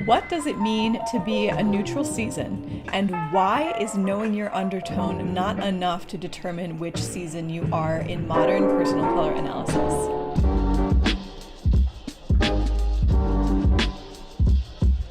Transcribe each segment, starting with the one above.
What does it mean to be a neutral season? And why is knowing your undertone not enough to determine which season you are in modern personal color analysis?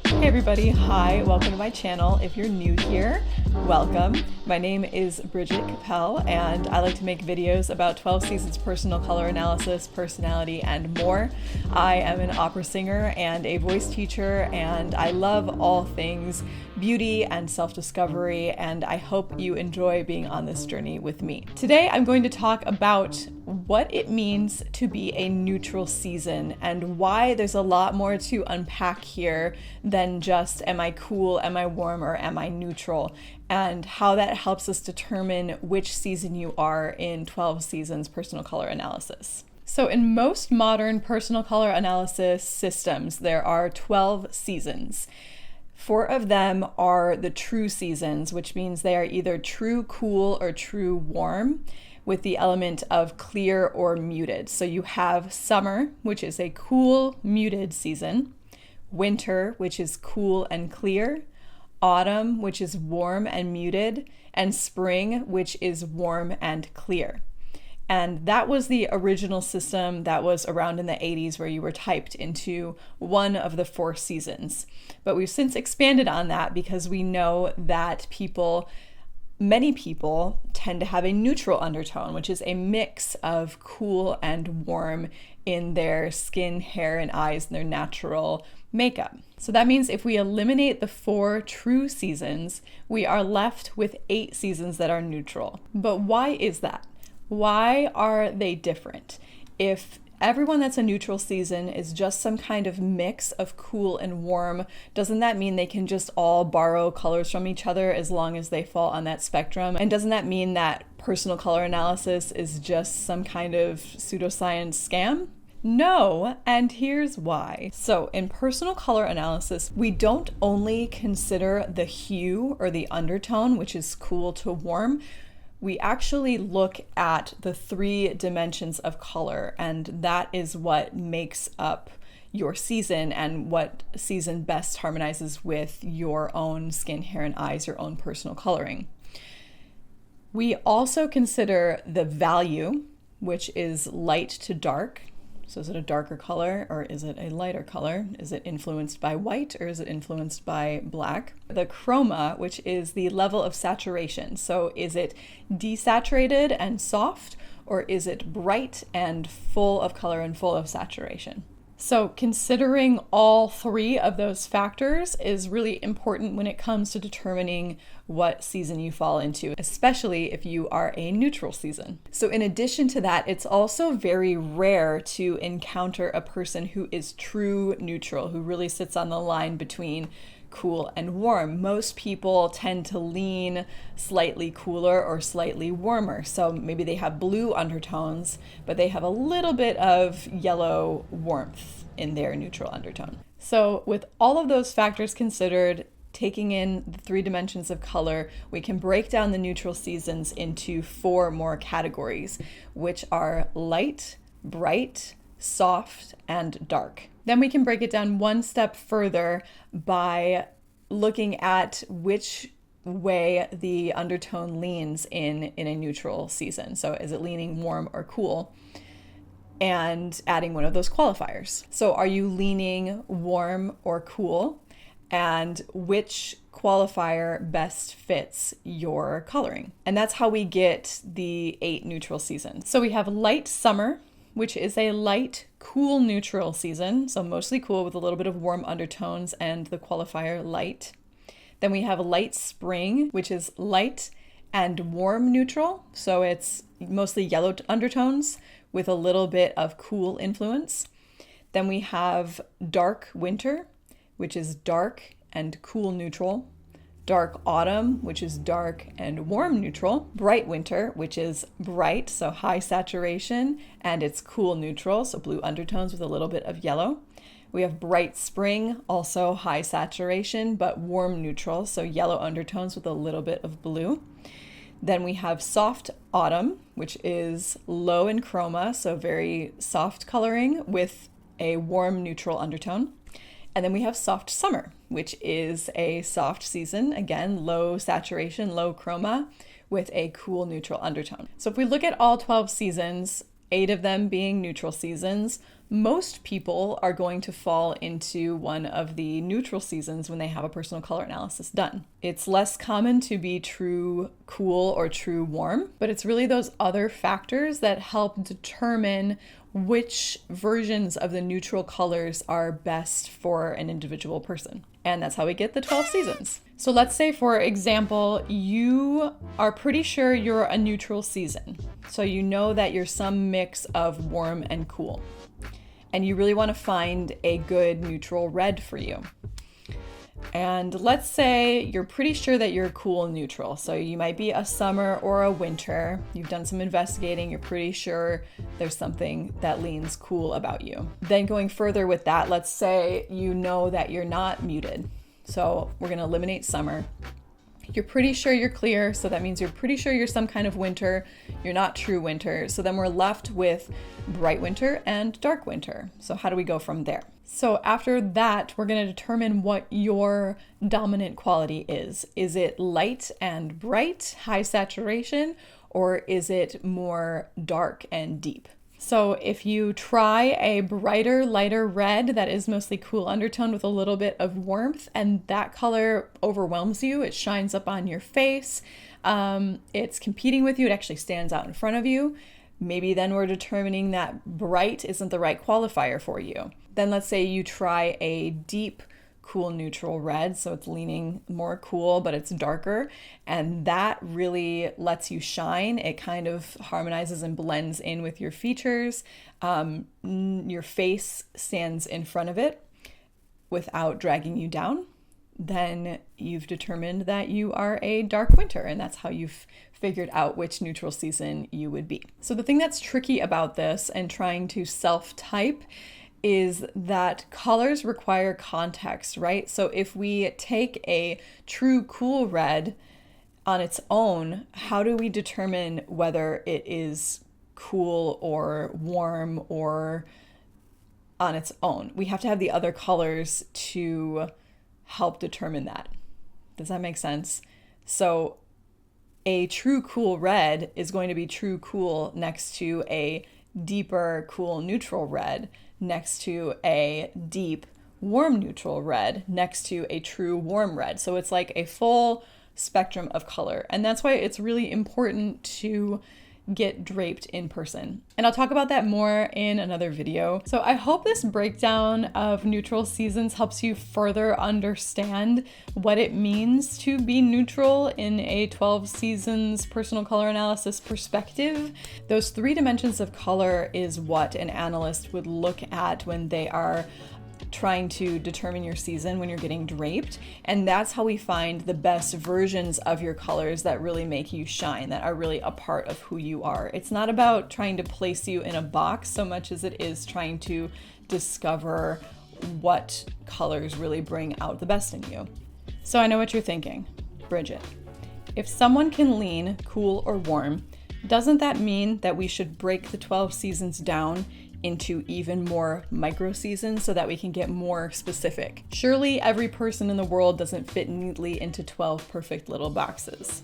Hey everybody, hi, welcome to my channel. If you're new here, welcome. My name is Tristan Cappel and I like to make videos about 12 seasons personal color analysis, personality, and more. I am an opera singer and a voice teacher, and I love all things beauty and self-discovery, and I hope you enjoy being on this journey with me. Today I'm going to talk about what it means to be a neutral season and why there's a lot more to unpack here than just am I cool, am I warm, or am I neutral, and how that helps us determine which season you are in 12 seasons personal color analysis. So in most modern personal color analysis systems, there are 12 seasons. 4 of them are the true seasons, which means they are either true cool or true warm, with the element of clear or muted. So you have summer, which is a cool, muted season, winter, which is cool and clear, autumn, which is warm and muted, and spring, which is warm and clear. And that was the original system that was around in the 80s, where you were typed into one of the 4 seasons. But we've since expanded on that because we know that many people tend to have a neutral undertone, which is a mix of cool and warm in their skin, hair, and eyes, and their natural makeup. So that means if we eliminate the 4 true seasons, we are left with 8 seasons that are neutral. But why is that? Why are they different? If everyone that's a neutral season is just some kind of mix of cool and warm, doesn't that mean they can just all borrow colors from each other as long as they fall on that spectrum? And doesn't that mean that personal color analysis is just some kind of pseudoscience scam? No, and here's why. So in personal color analysis, we don't only consider the hue or the undertone, which is cool to warm. We actually look at the 3 dimensions of color, and that is what makes up your season and what season best harmonizes with your own skin, hair, and eyes, your own personal coloring. We also consider the value, which is light to dark. So is it a darker color or is it a lighter color? Is it influenced by white or is it influenced by black? The chroma, which is the level of saturation. So is it desaturated and soft, or is it bright and full of color and full of saturation? So considering all 3 of those factors is really important when it comes to determining what season you fall into, especially if you are a neutral season. So in addition to that, it's also very rare to encounter a person who is true neutral, who really sits on the line between cool and warm. Most people tend to lean slightly cooler or slightly warmer. So maybe they have blue undertones, but they have a little bit of yellow warmth in their neutral undertone. So with all of those factors considered, taking in the 3 dimensions of color, we can break down the neutral seasons into 4 more categories, which are light, bright, soft, and dark. Then we can break it down one step further by looking at which way the undertone leans in a neutral season. So is it leaning warm or cool? And adding one of those qualifiers. So are you leaning warm or cool? And which qualifier best fits your coloring? And that's how we get the 8 neutral seasons. So we have light summer, which is a light, cool neutral season. So mostly cool with a little bit of warm undertones and the qualifier light. Then we have light spring, which is light and warm neutral. So it's mostly yellow undertones with a little bit of cool influence. Then we have dark winter, which is dark and cool neutral. Dark autumn, which is dark and warm neutral. Bright winter, which is bright, so high saturation, and it's cool neutral, so blue undertones with a little bit of yellow. We have bright spring, also high saturation, but warm neutral, so yellow undertones with a little bit of blue. Then we have soft autumn, which is low in chroma, so very soft coloring with a warm neutral undertone. And then we have soft summer, which is a soft season. Again, low saturation, low chroma with a cool neutral undertone. So if we look at all 12 seasons, 8 of them being neutral seasons, most people are going to fall into one of the neutral seasons when they have a personal color analysis done. It's less common to be true cool or true warm, but it's really those other factors that help determine which versions of the neutral colors are best for an individual person. And that's how we get the 12 seasons. So let's say, for example, you are pretty sure you're a neutral season. So you know that you're some mix of warm and cool. And you really want to find a good neutral red for you. And let's say you're pretty sure that you're cool neutral. So you might be a summer or a winter. You've done some investigating. You're pretty sure there's something that leans cool about you. Then going further with that, let's say you know that you're not muted. So we're going to eliminate summer. You're pretty sure you're clear. So that means you're pretty sure you're some kind of winter. You're not true winter. So then we're left with bright winter and dark winter. So how do we go from there? So after that, we're going to determine what your dominant quality is. Is it light and bright, high saturation, or is it more dark and deep? So if you try a brighter, lighter red that is mostly cool undertone with a little bit of warmth, and that color overwhelms you, it shines up on your face, it's competing with you, it actually stands out in front of you, maybe then we're determining that bright isn't the right qualifier for you. Then let's say you try a deep, cool neutral red, so it's leaning more cool, but it's darker, and that really lets you shine. It kind of harmonizes and blends in with your features. Your face stands in front of it without dragging you down. Then you've determined that you are a dark winter, and that's how you've figured out which neutral season you would be. So the thing that's tricky about this and trying to self-type is that colors require context, right? So if we take a true cool red on its own, how do we determine whether it is cool or warm or on its own? We have to have the other colors to help determine that. Does that make sense? So a true cool red is going to be true cool next to a deeper cool neutral red, next to a deep warm neutral red, next to a true warm red. So it's like a full spectrum of color. And that's why it's really important to get draped in person. And I'll talk about that more in another video. So I hope this breakdown of neutral seasons helps you further understand what it means to be neutral in a 12 seasons personal color analysis perspective. Those 3 dimensions of color is what an analyst would look at when they are trying to determine your season when you're getting draped. And that's how we find the best versions of your colors that really make you shine, that are really a part of who you are. It's not about trying to place you in a box so much as it is trying to discover what colors really bring out the best in you. So I know what you're thinking, Bridget. If someone can lean cool or warm, doesn't that mean that we should break the 12 seasons down into even more micro seasons so that we can get more specific? Surely every person in the world doesn't fit neatly into 12 perfect little boxes.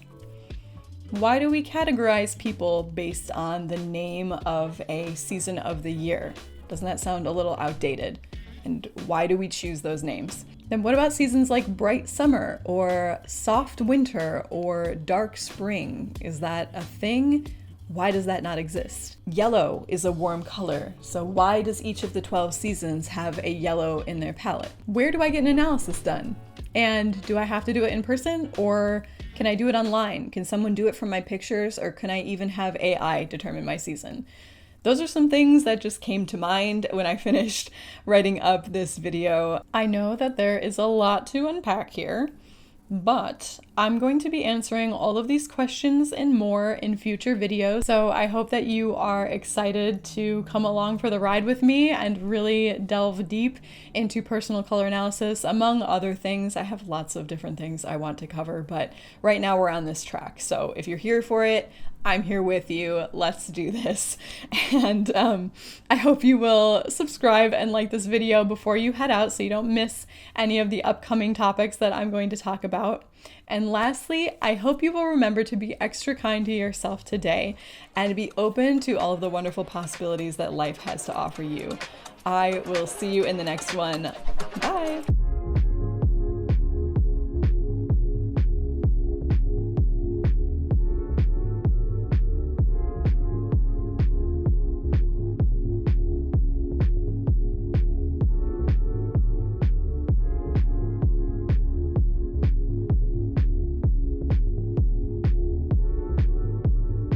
Why do we categorize people based on the name of a season of the year? Doesn't that sound a little outdated? And why do we choose those names? Then what about seasons like bright summer or soft winter or dark spring? Is that a thing? Why does that not exist? Yellow is a warm color, so why does each of the 12 seasons have a yellow in their palette? Where do I get an analysis done? And do I have to do it in person, or can I do it online? Can someone do it from my pictures, or can I even have AI determine my season? Those are some things that just came to mind when I finished writing up this video. I know that there is a lot to unpack here, but I'm going to be answering all of these questions and more in future videos. So I hope that you are excited to come along for the ride with me and really delve deep into personal color analysis, among other things. I have lots of different things I want to cover, but right now we're on this track. So if you're here for it, I'm here with you. Let's do this. And I hope you will subscribe and like this video before you head out so you don't miss any of the upcoming topics that I'm going to talk about. And lastly, I hope you will remember to be extra kind to yourself today and be open to all of the wonderful possibilities that life has to offer you. I will see you in the next one. Bye.